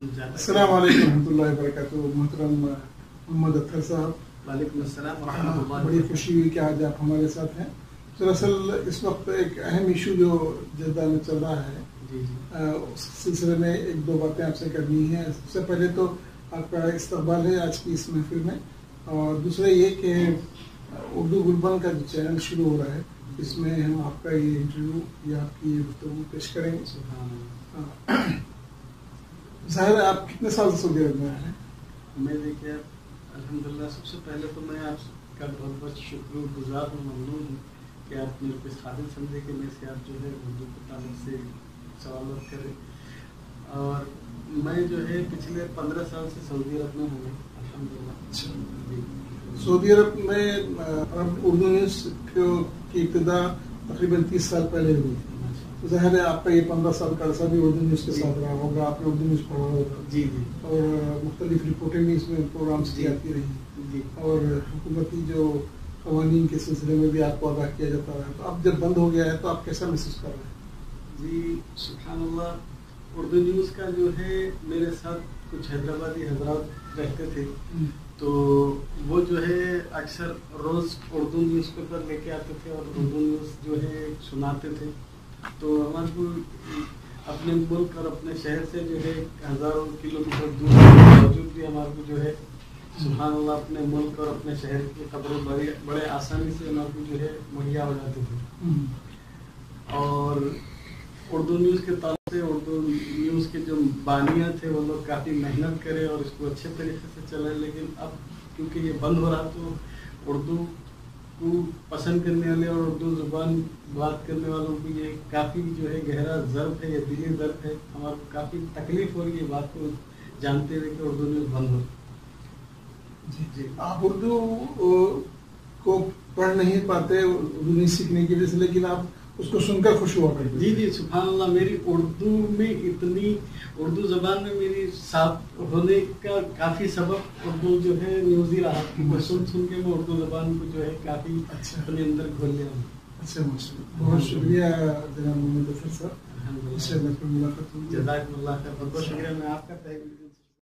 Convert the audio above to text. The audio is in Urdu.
السلام علیکم ورحمۃ اللہ وبرکاتہ. محترم محمد اطہر صاحب, وعلیکم السلام ورحمۃ اللہ. بڑی خوشی ہوئی کہ آج آپ ہمارے ساتھ ہیں. دراصل اس وقت ایک اہم ایشو جو جدہ میں چل رہا ہے, اس سلسلے میں ایک دو باتیں آپ سے کرنی ہیں. سب سے پہلے تو آپ کا استقبال ہے آج کی اس محفل میں, اور دوسرا یہ کہ اردو گلبن کا جو چینل شروع ہو رہا ہے, اس میں ہم آپ کا یہ انٹرویو یا آپ کی یہ گفتگو پیش کریں گے. ظاہر ہے آپ کتنے سال سے سعودی عرب میں ہیں؟ میں دیکھیے الحمدللہ, سب سے پہلے تو میں آپ کا بہت بہت شکر گزار ہوں, ممنون ہوں کہ آپ میرے کو اس قابل سمجھے کہ میں سے آپ جو ہے اردو کے تعلق سے سوالات کریں. اور میں جو ہے پچھلے 15 سال سے سعودی عرب میں ہوں الحمدللہ. سعودی عرب میں اردو نیوز کی ابتدا تقریباً 30 سال پہلے ہوئی تھی. ظاہر ہے آپ کا یہ 15 سال کا عرصہ بھی اردو نیوز کے ساتھ رہا ہوگا, آپ نے اردو نیوز پڑھا ہوگا. جی جی. اور مختلف رپورٹیں بھی اس میں پروگرامس کی جاتی رہی. جی. اور حکومتی جو قوانین کے سلسلے میں بھی آپ کو آگاہ کیا جاتا رہا. تو اب جب بند ہو گیا ہے تو آپ کیسا محسوس کر رہے ہیں؟ جی سبحان اللہ, اردو نیوز کا جو ہے میرے ساتھ کچھ حیدرآبادی حضرات رہتے تھے, تو وہ جو ہے اکثر روز اردو نیوز پیپر لے کے آتے تھے اور اردو نیوز جو ہے سناتے تھے. تو ہمارے کو اپنے ملک اور اپنے شہر سے جو ہے ہزاروں کلومیٹر دور کے باوجود بھی ہمارے کو جو ہے سبحان اللہ اپنے ملک اور اپنے شہر کی خبریں بڑے آسانی سے ہمارے کو جو ہے مہیا ہو جاتے تھے. اور اردو نیوز کے تعلق سے اردو نیوز کے جو بانیاں تھے وہ لوگ کافی محنت کرے اور اس کو اچھے طریقے سے چلائے. لیکن اب کیونکہ یہ بند ہو رہا تو اردو کو پسند کرنے والے اور اردو زبان بات کرنے والوں کو یہ کافی جو ہے گہرا ضرب ہے, یہ دلی ضرب ہے. ہمارے کو کافی تکلیف ہو رہی ہے بات کو جانتے ہوئے کہ اردو نیوز بند ہو. جی, آپ اردو کو پڑھ نہیں پاتے اردو نہیں سیکھنے کی وجہ سے, لیکن آپ اس کو سن کر خوش ہوا کرتے. جی جی سبحان اللہ, میری اردو میں اتنی اردو زبان میں میری ساتھ ہونے کا کافی سبب اردو جو ہے نیوز ہی رہا. سن سن کے میں اردو زبان کو جو ہے کافی اپنے اندر کھول لیا ہوں. اچھا ماشاء اللہ, بہت شکریہ جناب محمد اطہر صاحب. الحمد للہ, جزاک اللہ خیر. بہت بہت شکریہ. میں آپ کا